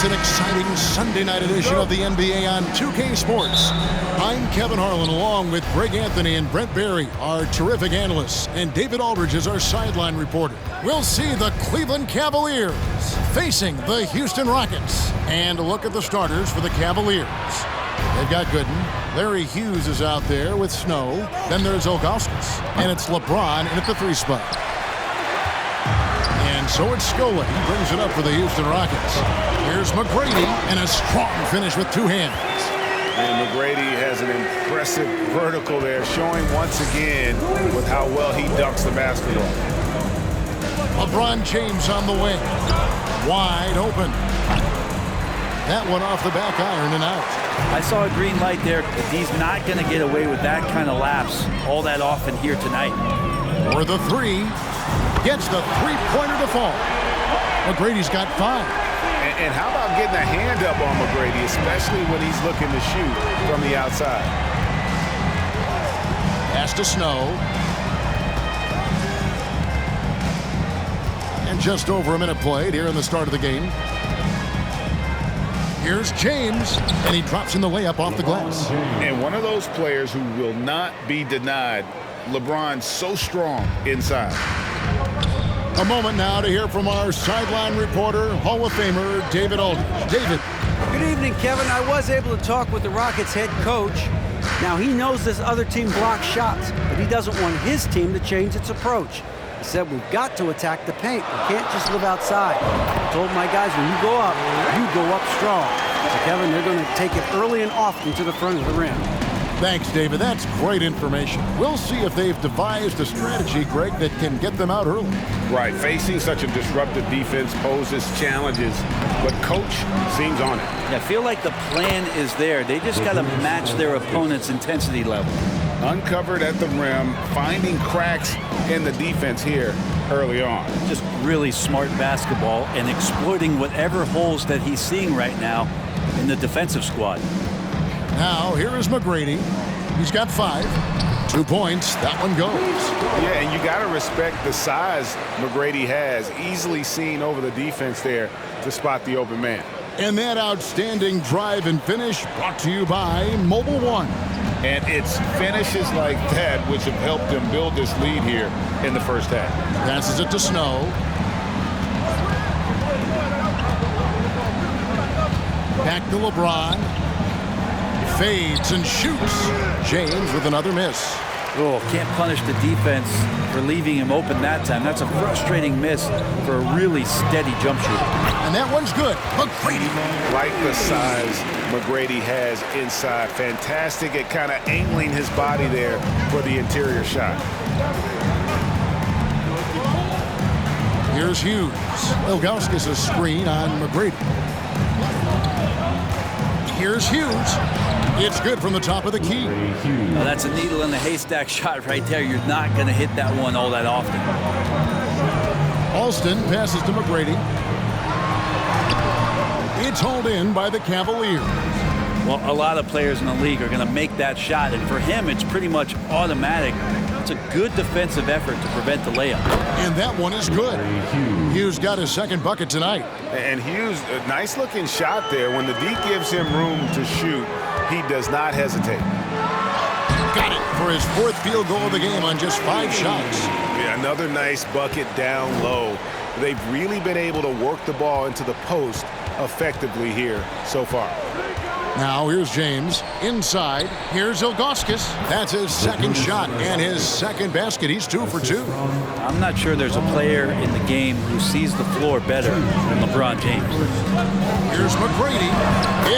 It's an exciting Sunday night edition of the NBA on 2K Sports. I'm Kevin Harlan along with Greg Anthony and Brent Barry, our terrific analysts, and David Aldridge is our sideline reporter. We'll see the Cleveland Cavaliers facing the Houston Rockets. And a look at the starters for the Cavaliers. They've got Gooden. Larry Hughes is out there with Snow. Then there's Ilgauskas. And it's LeBron in at the 3 spot. And so it's Scola. He brings it up for the Houston Rockets. Here's McGrady and a strong finish with 2 hands. And McGrady has an impressive vertical there, showing once again with how well he dunks the basketball. LeBron James on the wing. Wide open. That one off the back iron and out. I saw a green light there. He's not going to get away with that kind of lapse all that often here tonight. For the 3. Gets the 3-pointer to fall. McGrady's got 5. And how about getting a hand up on McGrady, especially when he's looking to shoot from the outside. Pass to Snow. And just over a minute played here in the start of the game. Here's James, and he drops in the layup off the glass. And one of those players who will not be denied. LeBron's so strong inside. A moment now to hear from our sideline reporter, Hall of Famer David Aldridge. David. Good evening, Kevin. I was able to talk with the Rockets head coach. Now, he knows this other team blocks shots, but he doesn't want his team to change its approach. He said, we've got to attack the paint. We can't just live outside. I told my guys, when you go up strong. So, Kevin, they're going to take it early and often to the front of the rim. Thanks, David. That's great information. We'll see if they've devised a strategy, Greg, that can get them out early. Right. Facing such a disruptive defense poses challenges, but coach seems on it. I feel like the plan is there. They just got to match their opponent's intensity level. Uncovered at the rim, finding cracks in the defense here early on. Just really smart basketball and exploiting whatever holes that he's seeing right now in the defensive squad. Now, here is McGrady. He's got 5. 2 points. That one goes. Yeah, and you got to respect the size McGrady has. Easily seen over the defense there to spot the open man. And that outstanding drive and finish brought to you by Mobile One. And it's finishes like that which have helped them build this lead here in the first half. Passes it to Snow. Back to LeBron. Fades and shoots. James with another miss. Oh, can't punish the defense for leaving him open that time. That's a frustrating miss for a really steady jump shooter. And that one's good. McGrady. Like the size McGrady has inside. Fantastic at kind of angling his body there for the interior shot. Here's Hughes. Ilgauskas' screen on McGrady. Here's Hughes. It's good from the top of the key. Now that's a needle in the haystack shot right there. You're not going to hit that one all that often. Alston passes to McGrady. It's hauled in by the Cavaliers. Well, a lot of players in the league are going to make that shot, and for him, it's pretty much automatic. It's a good defensive effort to prevent the layup. And that one is good. Hughes got his 2nd bucket tonight. And Hughes, a nice-looking shot there. When the D gives him room to shoot, he does not hesitate. Got it for his 4th field goal of the game on just 5 shots. Yeah, another nice bucket down low. They've really been able to work the ball into the post effectively here so far. Now here's James inside. Here's Ilgauskas. That's his 2nd shot and his 2nd basket. He's 2 for 2. I'm not sure there's a player in the game who sees the floor better than LeBron James. Here's McGrady.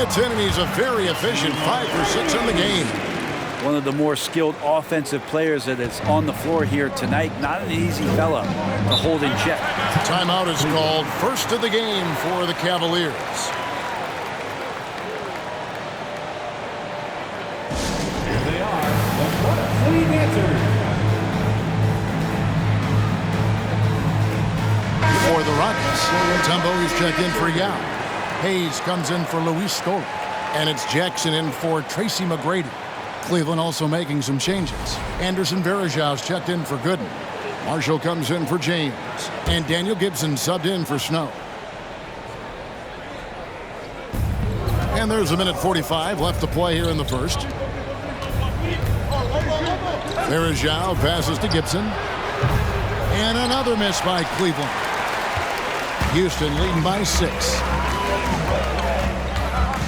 It's in, and he's a very efficient 5 for 6 in the game. One of the more skilled offensive players that is on the floor here tonight. Not an easy fella to hold in check. Timeout is called. First of the game for the Cavaliers. For the Rockets, Tumbo is checked in for Yao. Hayes comes in for Luis Scola. And it's Jackson in for Tracy McGrady. Cleveland also making some changes. Anderson Varejau's checked in for Gooden. Marshall comes in for James. And Daniel Gibson subbed in for Snow. And there's a minute 45 left to play here in the first. There is Zhao, passes to Gibson. And another miss by Cleveland. Houston leading by 6.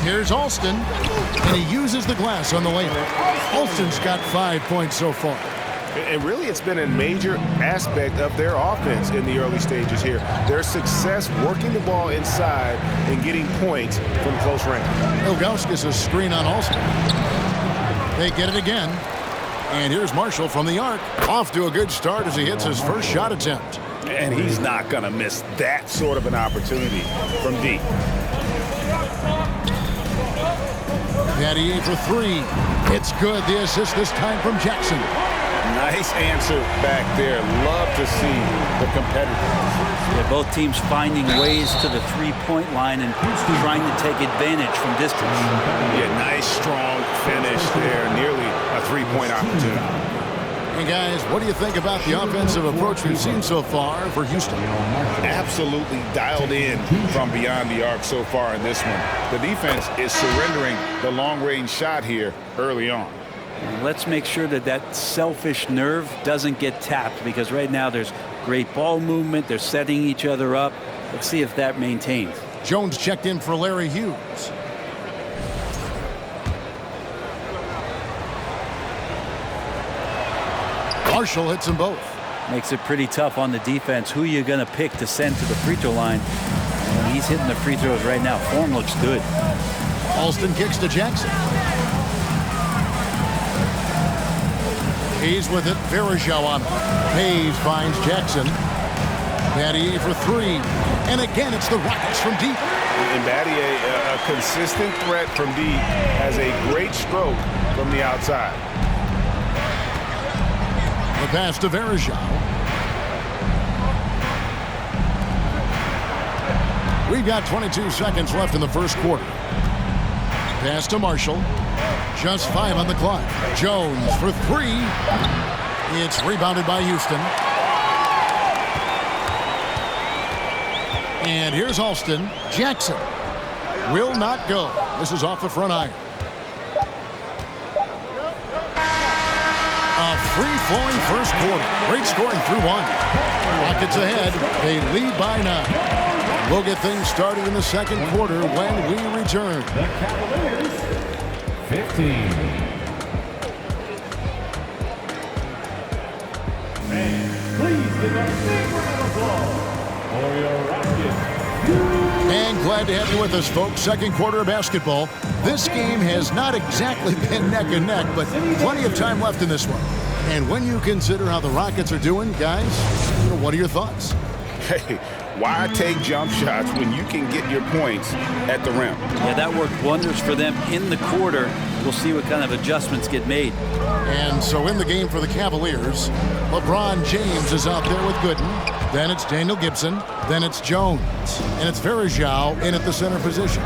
Here's Alston, and he uses the glass on the layup. Alston's got 5 points so far. And really, it's been a major aspect of their offense in the early stages here. Their success working the ball inside and getting points from close range. Ilgauskas a screen on Alston. They get it again. And here's Marshall from the arc. Off to a good start as he hits his first shot attempt. And he's not going to miss that sort of an opportunity from deep. Battier for 3. It's good. The assist this time from Jackson. Nice answer back there. Love to see the competitors. Yeah, both teams finding ways to the three-point line and trying to take advantage from distance. Yeah, nice, strong finish there. Nearly a three-point opportunity. And guys, what do you think about the offensive approach we've seen so far for Houston? Absolutely dialed in from beyond the arc so far in this one. The defense is surrendering the long-range shot here early on. And let's make sure that that selfish nerve doesn't get tapped, because right now there's great ball movement. They're setting each other up. Let's see if that maintains. Jones checked in for Larry Hughes. Marshall hits them both. Makes it pretty tough on the defense. Who you going to pick to send to the free throw line? And he's hitting the free throws right now. Form looks good. Alston kicks to Jackson. Hayes with it. Verajao on him. Hayes finds Jackson. Battier for 3. And again, it's the Rockets from deep. And Battier, a consistent threat from deep, has a great stroke from the outside. The pass to Verajao. We've got 22 seconds left in the first quarter. Pass to Marshall. Just 5 on the clock. Jones for 3. It's rebounded by Houston. And here's Alston. Jackson will not go. This is off the front iron. A free-flowing first quarter. Great scoring through 1. Rockets ahead. They lead by 9. We'll get things started in the second quarter when we return. The Cavaliers, 15. And please give a big round of applause for your Rockets. And glad to have you with us, folks. Second quarter of basketball. This game has not exactly been neck and neck, but plenty of time left in this one. And when you consider how the Rockets are doing, guys, what are your thoughts? Hey, why take jump shots when you can get your points at the rim? Yeah, that worked wonders for them in the quarter. We'll see what kind of adjustments get made. And so in the game for the Cavaliers, LeBron James is out there with Gooden. Then it's Daniel Gibson. Then it's Jones. And it's Verajao in at the center position.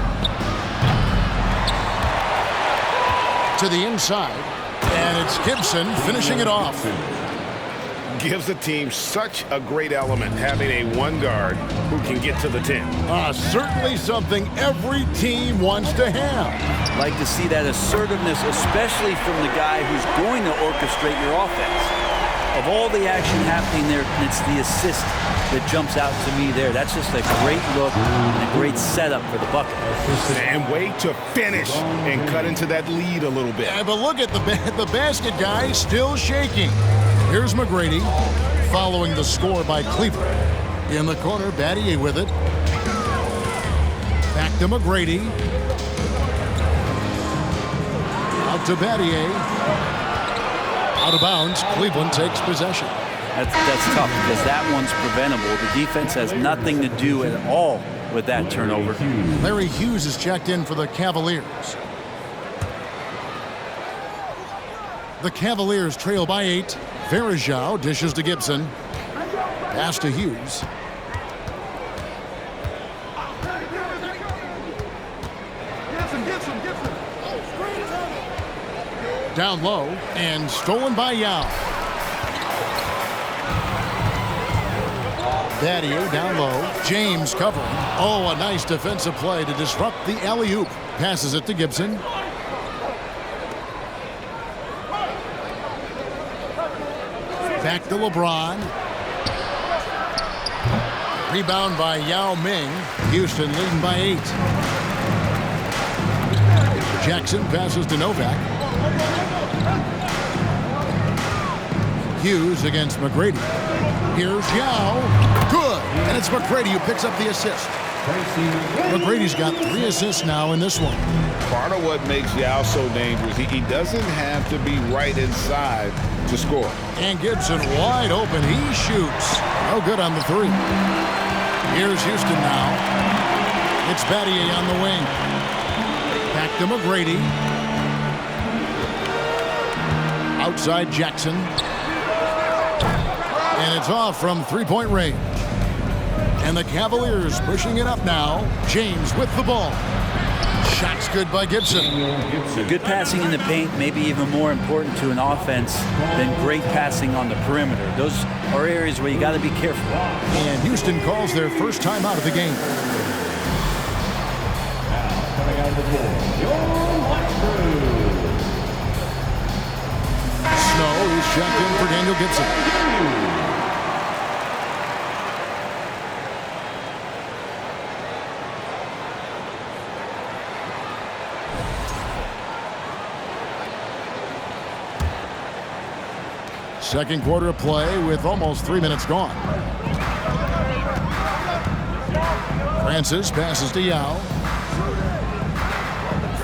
To the inside. And it's Gibson finishing it off. Gives the team such a great element having a one guard who can get to the 10. Certainly something every team wants to have. Like to see that assertiveness, especially from the guy who's going to orchestrate your offense. Of all the action happening there, it's the assist that jumps out to me there. That's just a great look and a great setup for the bucket. And way to finish and cut into that lead a little bit. Yeah, but look at the basket guy still shaking. Here's McGrady following the score by Cleveland. In the corner, Battier with it. Back to McGrady. Out to Battier. Out of bounds. Cleveland takes possession. That's tough because that one's preventable. The defense has nothing to do at all with that turnover. Larry Hughes is checked in for the Cavaliers. The Cavaliers trail by 8. Verajao dishes to Gibson. Pass to Hughes. Down low and stolen by Yao. Battier down low. James covering. Oh, a nice defensive play to disrupt the alley-oop. Passes it to Gibson. Back to LeBron. Rebound by Yao Ming. Houston leading by 8. Jackson passes to Novak. Hughes against McGrady. Here's Yao. Good. And it's McGrady who picks up the assist. McGrady's got 3 assists now in this one. Part of what makes Yao so dangerous, he doesn't have to be right inside to score. And Gibson wide open. He shoots. No good on the 3. Here's Houston now. It's Battier on the wing. Back to McGrady. Outside Jackson. And it's off from 3-point range. And the Cavaliers pushing it up now. James with the ball. Shot's good by Gibson. Good passing in the paint, maybe even more important to an offense than great passing on the perimeter. Those are areas where you got to be careful. And Houston calls their first time out of the game. Now, coming out of the floor, your Watford. Snow is checked in for Daniel Gibson. Second quarter of play with almost 3 minutes gone. Francis passes to Yao.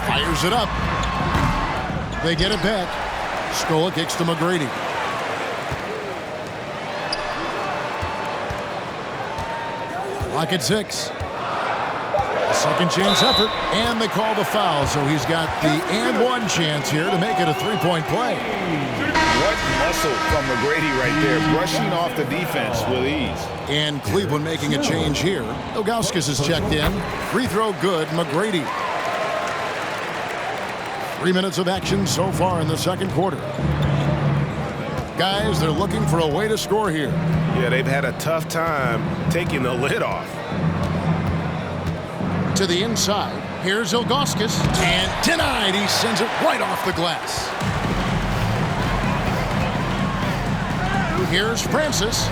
Fires it up. They get it back. Scola kicks to McGrady. Lock at 6. Second chance effort, and they call the foul, so he's got the and one chance here to make it a 3-point play. What muscle from McGrady right there, brushing off the defense with ease. And Cleveland making a change here. Ilgauskas is checked in. Free throw good, McGrady. 3 minutes of action so far in the second quarter. Guys, they're looking for a way to score here. Yeah, they've had a tough time taking the lid off. To the inside. Here's Ilgauskas. And denied. He sends it right off the glass. Here's Francis.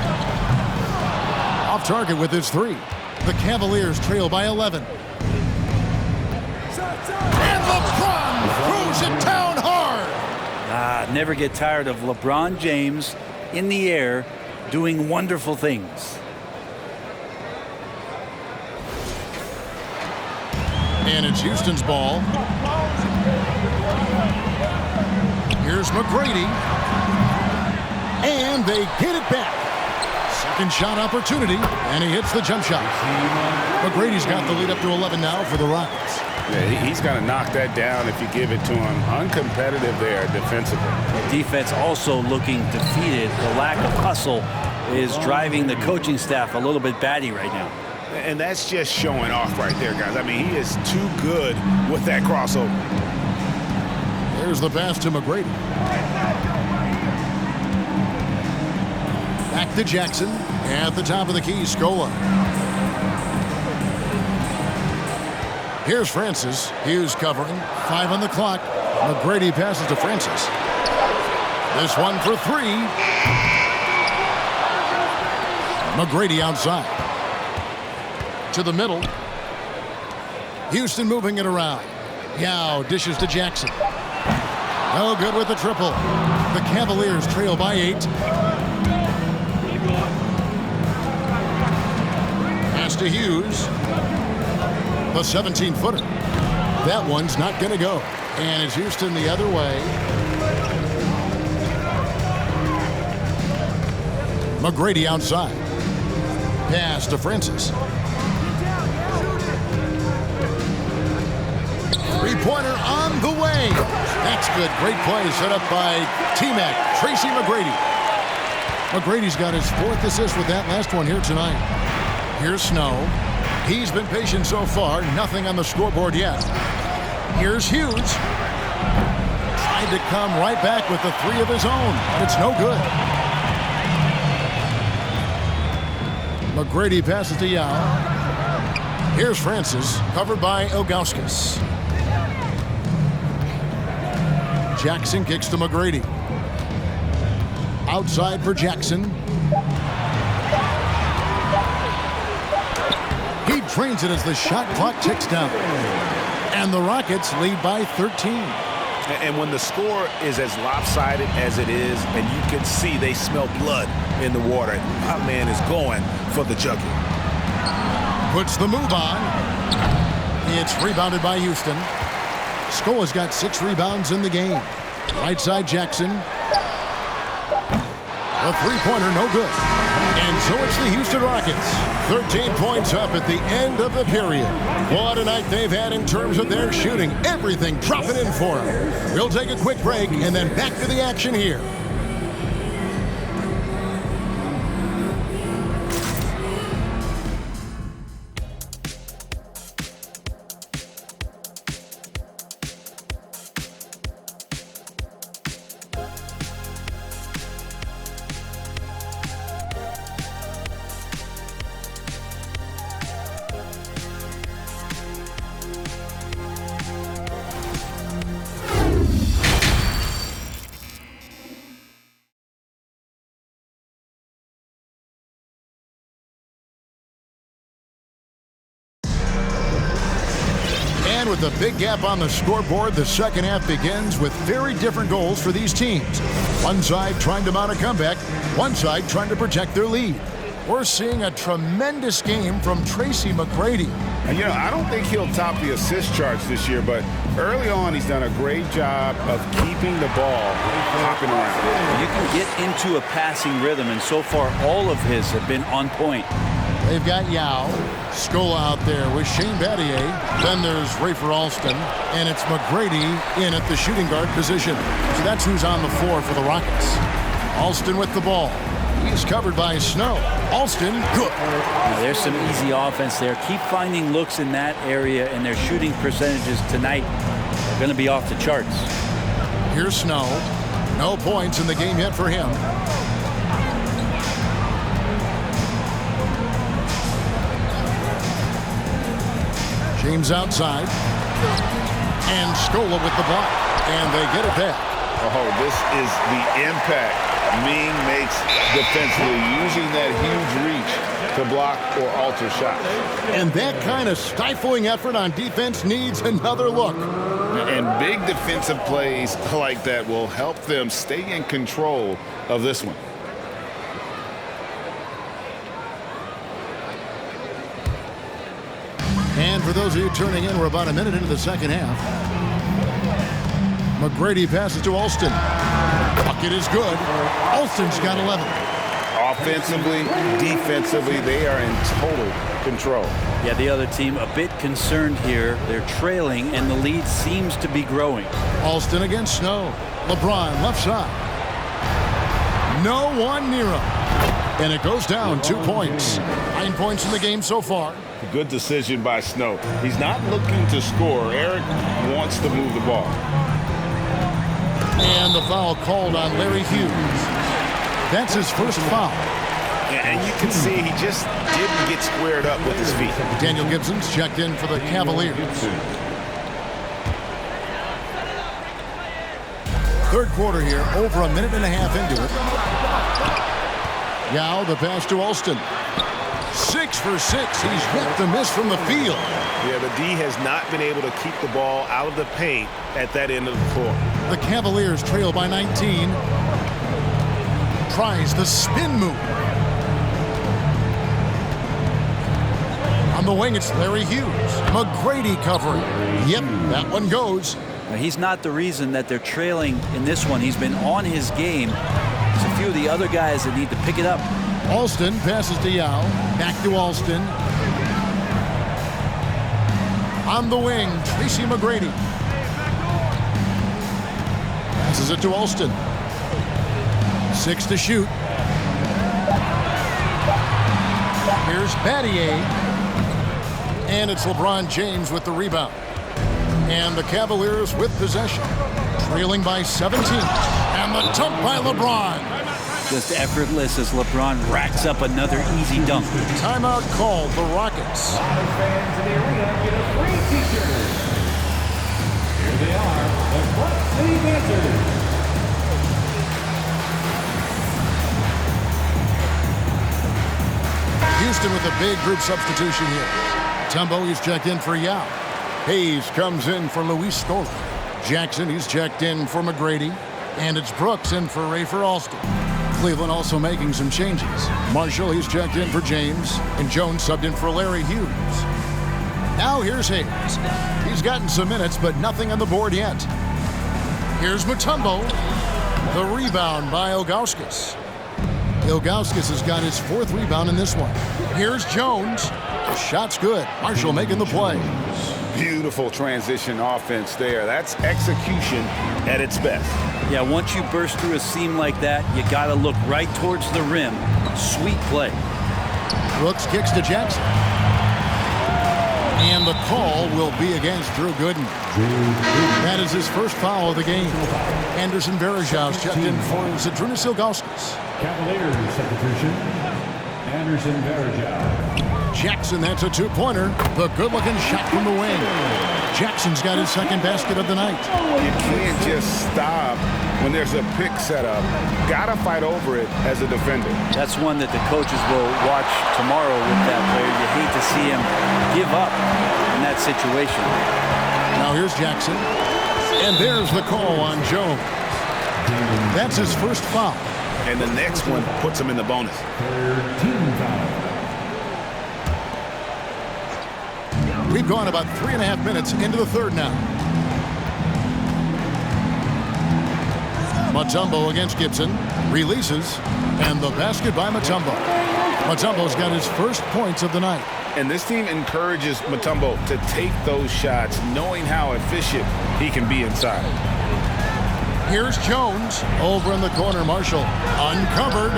Off target with his 3. The Cavaliers trail by 11. And LeBron throws it down hard. Never get tired of LeBron James in the air doing wonderful things. And it's Houston's ball. Here's McGrady. And they get it back. Second shot opportunity, and he hits the jump shot. McGrady's got the lead up to 11 now for the Rockets. Yeah, he's going to knock that down if you give it to him. Uncompetitive there defensively. The defense also looking defeated. The lack of hustle is driving the coaching staff a little bit batty right now. And that's just showing off right there, guys. I mean, he is too good with that crossover. There's the pass to McGrady. Back to Jackson. At the top of the key, Scola. Here's Francis. Hughes covering. 5 on the clock. McGrady passes to Francis. This one for 3. McGrady outside. To the middle. Houston moving it around. Yao dishes to Jackson. No good with the triple. The Cavaliers trail by 8. Pass to Hughes. The 17-footer. That one's not going to go. And it's Houston the other way. McGrady outside. Pass to Francis. Three-pointer on the way. That's good. Great play set up by T-Mac, Tracy McGrady. McGrady's got his 4th assist with that last one here tonight. Here's Snow. He's been patient so far. Nothing on the scoreboard yet. Here's Hughes. Tried to come right back with the 3 of his own, but it's no good. McGrady passes to Yao. Here's Francis, covered by Ilgauskas. Jackson kicks to McGrady. Outside for Jackson. He drains it as the shot clock ticks down. And the Rockets lead by 13. And when the score is as lopsided as it is, and you can see they smell blood in the water, my man is going for the jugular. Puts the move on. It's rebounded by Houston. Scola's got 6 rebounds in the game. Right side Jackson. A three-pointer, no good. And so it's the Houston Rockets. 13 points up at the end of the period. What a night they've had in terms of their shooting. Everything dropping in for them. We'll take a quick break and then back to the action here. With a big gap on the scoreboard, the second half begins with very different goals for these teams. One side trying to mount a comeback, one side trying to protect their lead. We're seeing a tremendous game from Tracy McGrady. And, I don't think he'll top the assist charts this year, but early on he's done a great job of keeping the ball hopping around. You can get into a passing rhythm, and so far all of his have been on point. They've got Yao, Scola out there with Shane Battier. Then there's Rafer Alston, and it's McGrady in at the shooting guard position. So that's who's on the floor for the Rockets. Alston with the ball. He's covered by Snow. Alston, good. Now, there's some easy offense there. Keep finding looks in that area, and their shooting percentages tonight are going to be off the charts. Here's Snow. No points in the game yet for him. James outside. And Scola with the block. And they get it back. Oh, this is the impact Ming makes defensively, using that huge reach to block or alter shots. And that kind of stifling effort on defense needs another look. And big defensive plays like that will help them stay in control of this one. And for those of you turning in, we're about a minute into the second half. McGrady passes to Alston. Bucket is good. Alston's got 11. Offensively, defensively, they are in total control. Yeah, the other team a bit concerned here. They're trailing, and the lead seems to be growing. Alston against Snow. LeBron left side. No one near him. And it goes down 2 points. 9 points in the game so far. Good decision by Snow. He's not looking to score. Eric wants to move the ball. And the foul called on Larry Hughes. That's his first foul. And you can see he just didn't get squared up with his feet. Daniel Gibson's checked in for the Cavaliers. Third quarter here, over a minute and a half into it. Yao, the pass to Alston. 6 for 6. He's yet to miss from the field. Yeah, the D has not been able to keep the ball out of the paint at that end of the floor. The Cavaliers trail by 19. Tries the spin move. On the wing, it's Larry Hughes. McGrady covering. Yep, that one goes. Now, he's not the reason that they're trailing in this one. He's been on his game. There's a few of the other guys that need to pick it up. Alston passes to Yao. Back to Alston. On the wing, Tracy McGrady. Passes it to Alston. 6 to shoot. Here's Battier. And it's LeBron James with the rebound. And the Cavaliers with possession. Trailing by 17. And the dunk by LeBron. Just effortless as LeBron racks up another easy dunk. Timeout called the Rockets. A lot of fans in the arena get a free t-shirt. Here they are, the Clutch City Dancers. Houston with a big group substitution here. Tumbo, he's checked in for Yao. Hayes comes in for Luis Scola. Jackson, he's checked in for McGrady. And it's Brooks in for Rafer Alston. Cleveland also making some changes. Marshall, he's checked in for James. And Jones subbed in for Larry Hughes. Now here's Hayes. He's gotten some minutes, but nothing on the board yet. Here's Mutombo. The rebound by Ilgauskas. Ilgauskas has got his 4th rebound in this one. Here's Jones. The shot's good. Marshall making the play. Beautiful transition offense there. That's execution at its best. Yeah, once you burst through a seam like that, you got to look right towards the rim. Sweet play. Brooks kicks to Jackson. And the call will be against Drew Gooden. That is his first foul of the game. Anderson Varejau's checked in for Zydrunas Ilgauskas. Cavaliers substitution, Anderson Varejao. Jackson, that's a 2-pointer. The good-looking shot from the wing. Jackson's got his 2nd basket of the night. You can't just stop when there's a pick set up. Gotta fight over it as a defender. That's one that the coaches will watch tomorrow with that player. You hate to see him give up in that situation. Now here's Jackson. And there's the call on Jones. That's his first foul. And the next one puts him in the bonus. 13 foul. We've gone about 3.5 minutes into the third now. Mutombo against Gibson. Releases. And the basket by Mutombo. Mutombo's got his first points of the night. And this team encourages Mutombo to take those shots, knowing how efficient he can be inside. Here's Jones. Over in the corner, Marshall. Uncovered.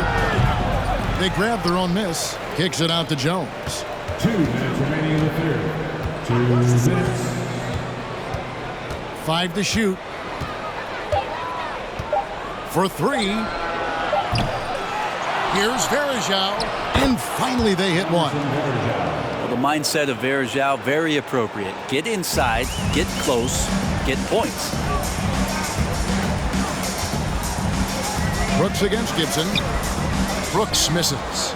They grab their own miss. Kicks it out to Jones. 2 minutes remaining in the third. 2 minutes. 5 to shoot. For 3. Here's Varejao. And finally they hit one. Well, the mindset of Varejao, very appropriate. Get inside, get close, get points. Brooks against Gibson. Brooks misses.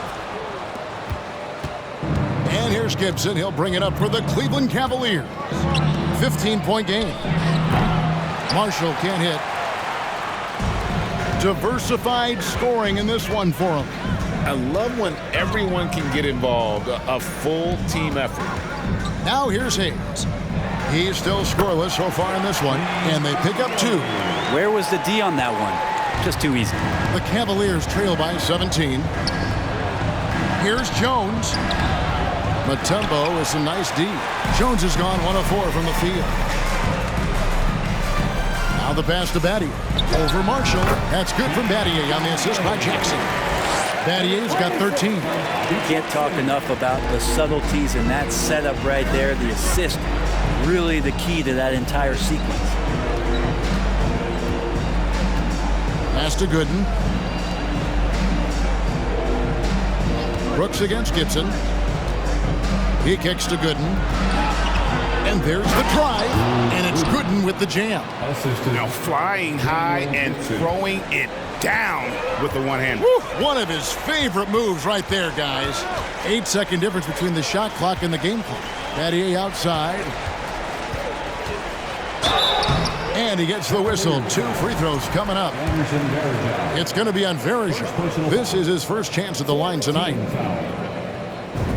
And here's Gibson. He'll bring it up for the Cleveland Cavaliers. 15-point game. Marshall can't hit. Diversified scoring in this one for him. I love when everyone can get involved, a full team effort. Now here's Hayes. He's still scoreless so far in this one, and they pick up 2. Where was the D on that one? Just too easy. The Cavaliers trail by 17. Here's Jones. Mutombo is a nice D. Jones has gone 1 of 4 from the field. Now the pass to Battier. Over Marshall. That's good from Battier on the assist by Jackson. Battier's got 13. You can't talk enough about the subtleties in that setup right there. The assist, really the key to that entire sequence. Pass to Gooden. Brooks against Gibson. He kicks to Gooden. And there's the drive. And it's Gooden with the jam. Now flying high and throwing it down with the one-hand. One of his favorite moves right there, guys. 8-second difference between the shot clock and the game clock. Battier outside. And he gets the whistle. 2 free throws coming up. It's going to be on Varejao. This is his first chance at the line tonight.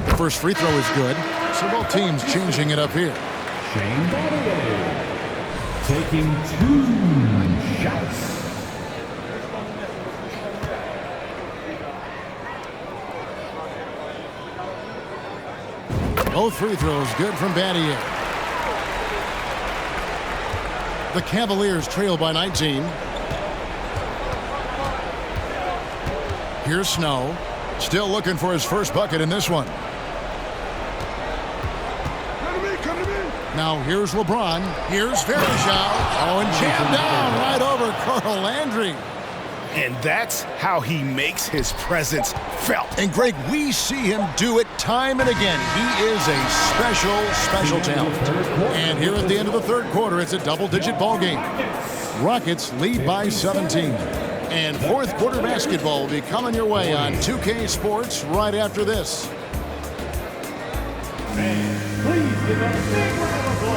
The first free throw is good. So both teams changing it up here. Shane Battier taking 2 shots. Both free throws good from Battier. The Cavaliers trail by 19. Here's Snow. Still looking for his first bucket in this one. Now here's LeBron. Here's Varejao. Oh, and jammed down right over Carl Landry. And that's how he makes his presence felt. And Greg, we see him do it time and again. He is a special talent. And here at the end of the third quarter, it's a double-digit ball game. Rockets lead by 17. And fourth quarter basketball will be coming your way on 2K Sports right after this.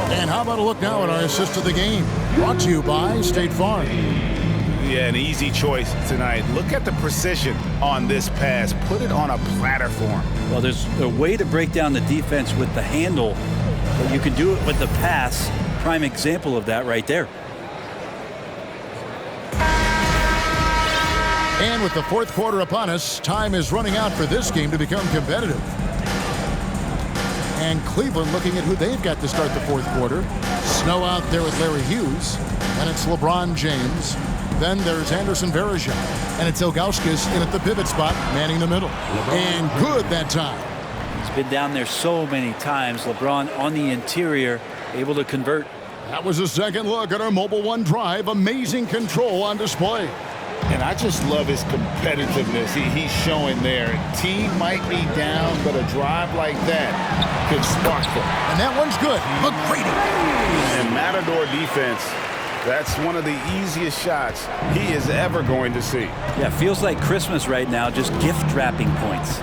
And how about a look now at our assist of the game? Brought to you by State Farm. Yeah, an easy choice tonight. Look at the precision on this pass. Put it on a platter for him. Well, there's a way to break down the defense with the handle, but you can do it with the pass. Prime example of that right there. And with the fourth quarter upon us, time is running out for this game to become competitive. And Cleveland looking at who they've got to start the fourth quarter. Snow out there with Larry Hughes. And it's LeBron James. Then there's Anderson Varejao. And it's Ilgauskas in at the pivot spot, manning the middle. And good that time. He's been down there so many times. LeBron on the interior, able to convert. That was a second look at our Mobile One drive. Amazing control on display. And I just love his competitiveness he's showing there. Team might be down, but a drive like that could spark them. And that one's good. McGrady. And Matador defense, that's one of the easiest shots he is ever going to see. Yeah, feels like Christmas right now, just gift wrapping points.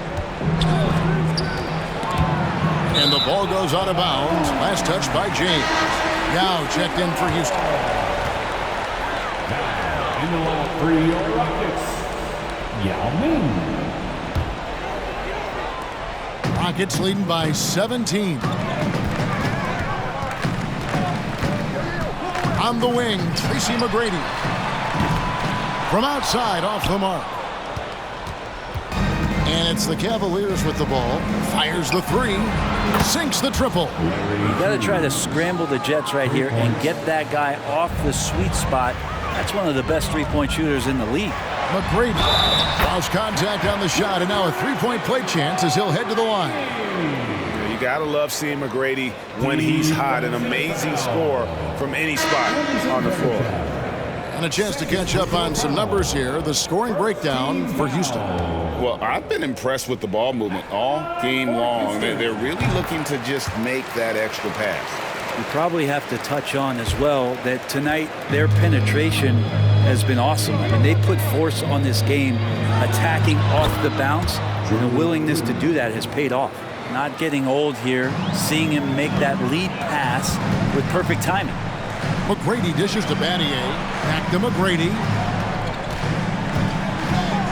And the ball goes out of bounds. Last touch by James. Now checked in for Houston. In the line for your Rockets, Yao Ming. Rockets leading by 17. On the wing, Tracy McGrady. From outside, off the mark. And it's the Cavaliers with the ball. Fires the three. Sinks the triple. You got to try to scramble the Jets right here and get that guy off the sweet spot. That's one of the best three-point shooters in the league. McGrady lost contact on the shot, and now a three-point play chance as he'll head to the line. You gotta love seeing McGrady when he's hot. An amazing score from any spot on the floor. And a chance to catch up on some numbers here. The scoring breakdown for Houston. Well, I've been impressed with the ball movement all game long. They're really looking to just make that extra pass. We probably have to touch on as well that tonight their penetration has been awesome. I mean, they put force on this game, attacking off the bounce, and the willingness to do that has paid off. Not getting old here, seeing him make that lead pass with perfect timing. McGrady dishes to Battier. Back to McGrady.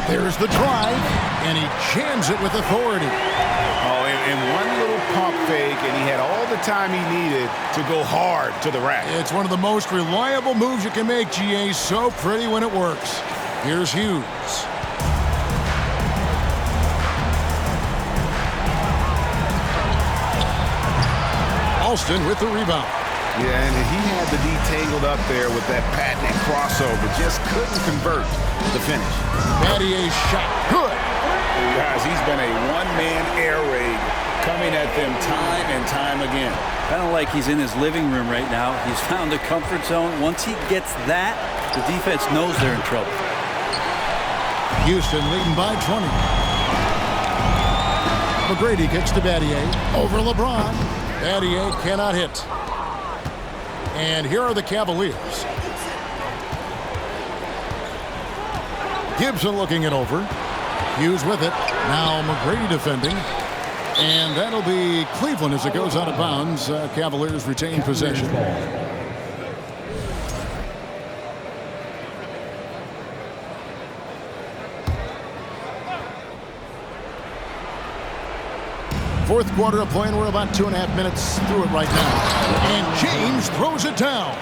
There's the drive, and he jams it with authority. Oh, and one little pump fake, and he had all the time he needed to go hard to the rack. It's one of the most reliable moves you can make, GA. So pretty when it works. Here's Hughes. Alston with the rebound. Yeah, and he had the D tangled up there with that patented crossover. Just couldn't convert the finish. Battier's shot. Good. Guys, he's been a one-man air raid coming at them time and time again. Kind of like he's in his living room right now. He's found a comfort zone. Once he gets that, the defense knows they're in trouble. Houston leading by 20. McGrady kicks to Battier. Over LeBron. Battier cannot hit. And here are the Cavaliers. Gibson looking it over. Hughes with it. Now McGrady defending. And that'll be Cleveland as it goes out of bounds. Cavaliers retain possession. Fourth quarter of play, and we're about 2.5 minutes through it right now. And James throws it down.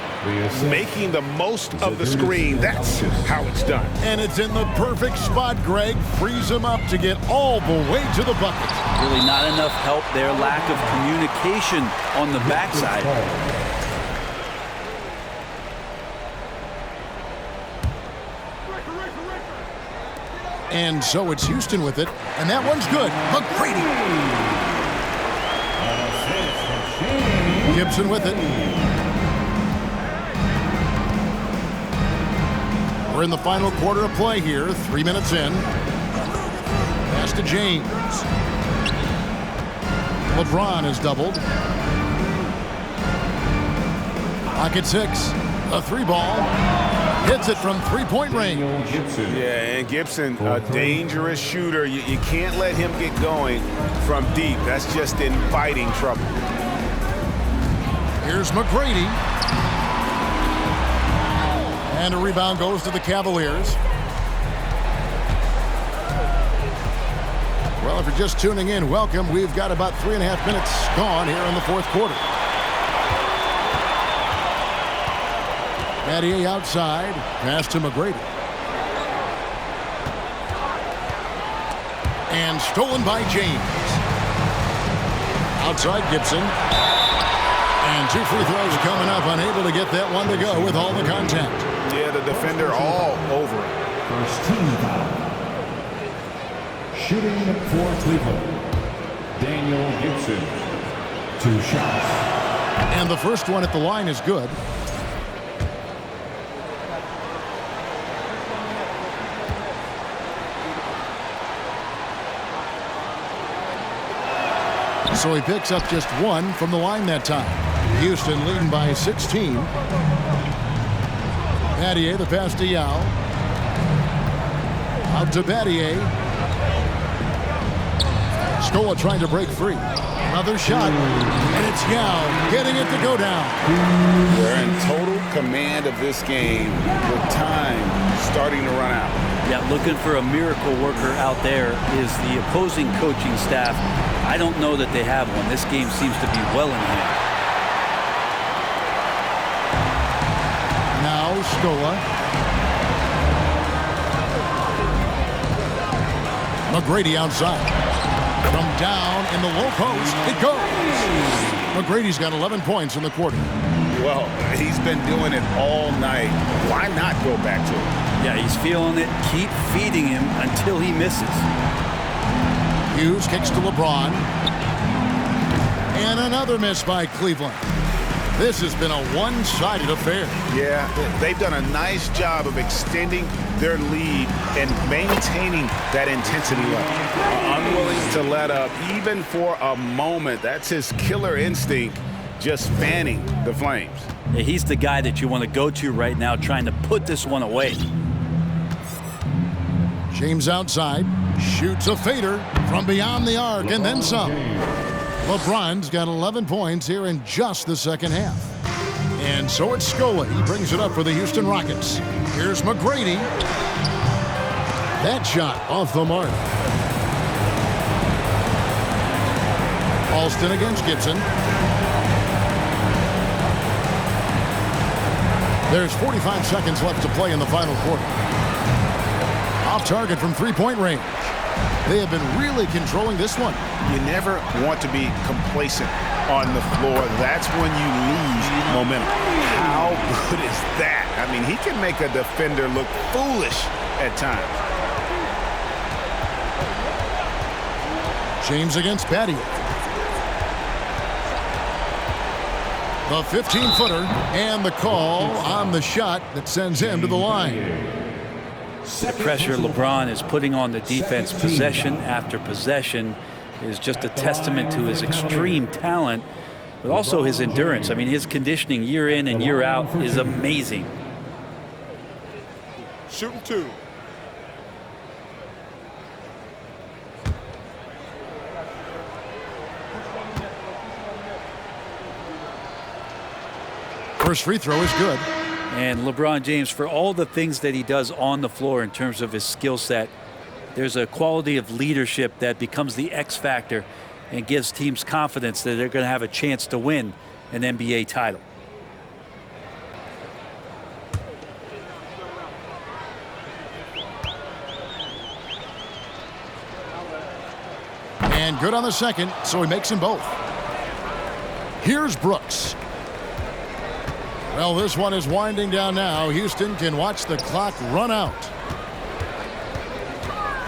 Making the most of the screen. That's how it's done. And it's in the perfect spot, Greg. Frees him up to get all the way to the bucket. Really not enough help there. Lack of communication on the backside. And so it's Houston with it. And that one's good. McGrady. Gibson with it. We're in the final quarter of play here, 3 minutes in. Pass to James. LeBron is doubled. Pocket 6. A 3-ball. Hits it from three-point range. Yeah, and Gibson, a dangerous shooter. You can't let him get going from deep. That's just inviting trouble. Here's McGrady. And a rebound goes to the Cavaliers. Well, if you're just tuning in, welcome. We've got about 3.5 minutes gone here in the fourth quarter. Battier outside. Pass to McGrady. And stolen by James. Outside Gibson. And 2 free throws coming up. Unable to get that one to go with all the contact. Yeah, the defender all over it. First team foul. Shooting for Cleveland, Daniel Gibson. 2 shots. And the first one at the line is good. So he picks up just 1 from the line that time. Houston leading by 16. Battier, the pass to Yao. Out to Battier. Scola trying to break free. Another shot. And it's Yao getting it to go down. They're in total command of this game with time starting to run out. Yeah, looking for a miracle worker out there is the opposing coaching staff. I don't know that they have one. This game seems to be well in hand. Now Scola. McGrady outside. From down in the low post, it goes. McGrady's got 11 points in the quarter. Well, he's been doing it all night. Why not go back to it? Yeah, he's feeling it. Keep feeding him until he misses. Hughes kicks to LeBron. And another miss by Cleveland. This has been a one-sided affair. Yeah, they've done a nice job of extending their lead and maintaining that intensity level. Unwilling to let up even for a moment. That's his killer instinct, just fanning the flames. Yeah, he's the guy that you want to go to right now, trying to put this one away. James outside, shoots a fader from beyond the arc and then some. LeBron's got 11 points here in just the second half. And so it's Scola. He brings it up for the Houston Rockets. Here's McGrady. That shot off the mark. Alston against Gibson. There's 45 seconds left to play in the final quarter. Off target from three-point range. They have been really controlling this one. You never want to be complacent on the floor. That's when you lose momentum. How good is that? I mean, he can make a defender look foolish at times. James against Battier. The 15-footer and the call on the shot that sends him to the line. The pressure LeBron is putting on the defense possession after possession is just a testament to his extreme talent, but also his endurance. I mean, his conditioning year in and year out is amazing. Shooting 2. First free throw is good. And LeBron James, for all the things that he does on the floor in terms of his skill set, there's a quality of leadership that becomes the X factor and gives teams confidence that they're going to have a chance to win an NBA title. And good on the second, so he makes them both. Here's Brooks. Well, this one is winding down now. Houston can watch the clock run out.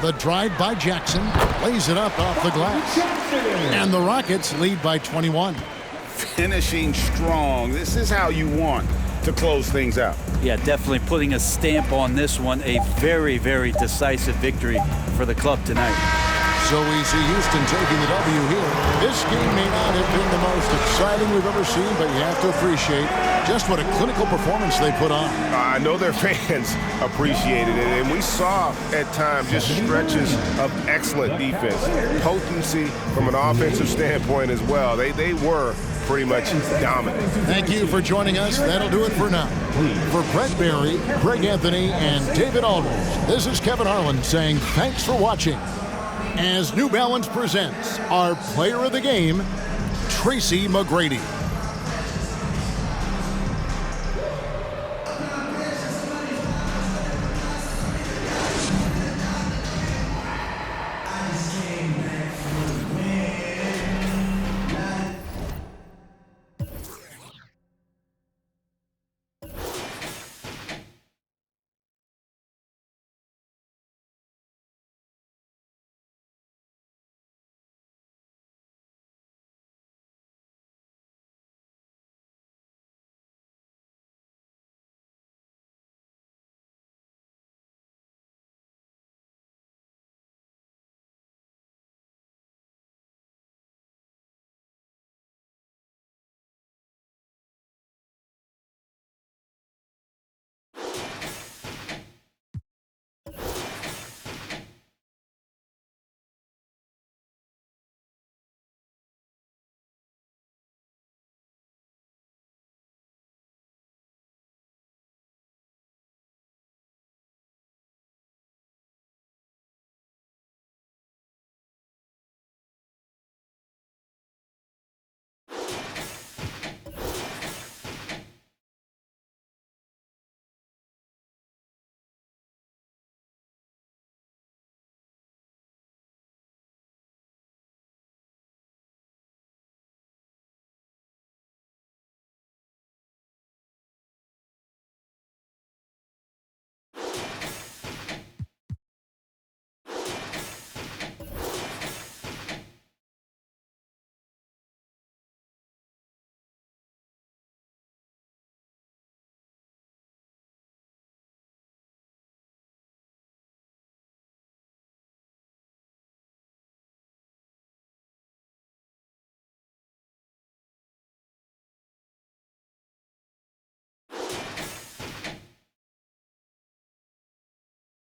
The drive by Jackson lays it up off the glass. And the Rockets lead by 21. Finishing strong. This is how you want to close things out. Yeah, definitely putting a stamp on this one. A very, very decisive victory for the club tonight. So we see Houston taking the W here. This game may not have been the most exciting we've ever seen, but you have to appreciate just what a clinical performance they put on. I know their fans appreciated it, and we saw at times just stretches of excellent defense, potency from an offensive standpoint as well. They were pretty much dominant. Thank you for joining us. That'll do it for now. For Brent Barry, Greg Anthony, and David Aldridge, this is Kevin Harlan saying thanks for watching. As New Balance presents our player of the game, Tracy McGrady.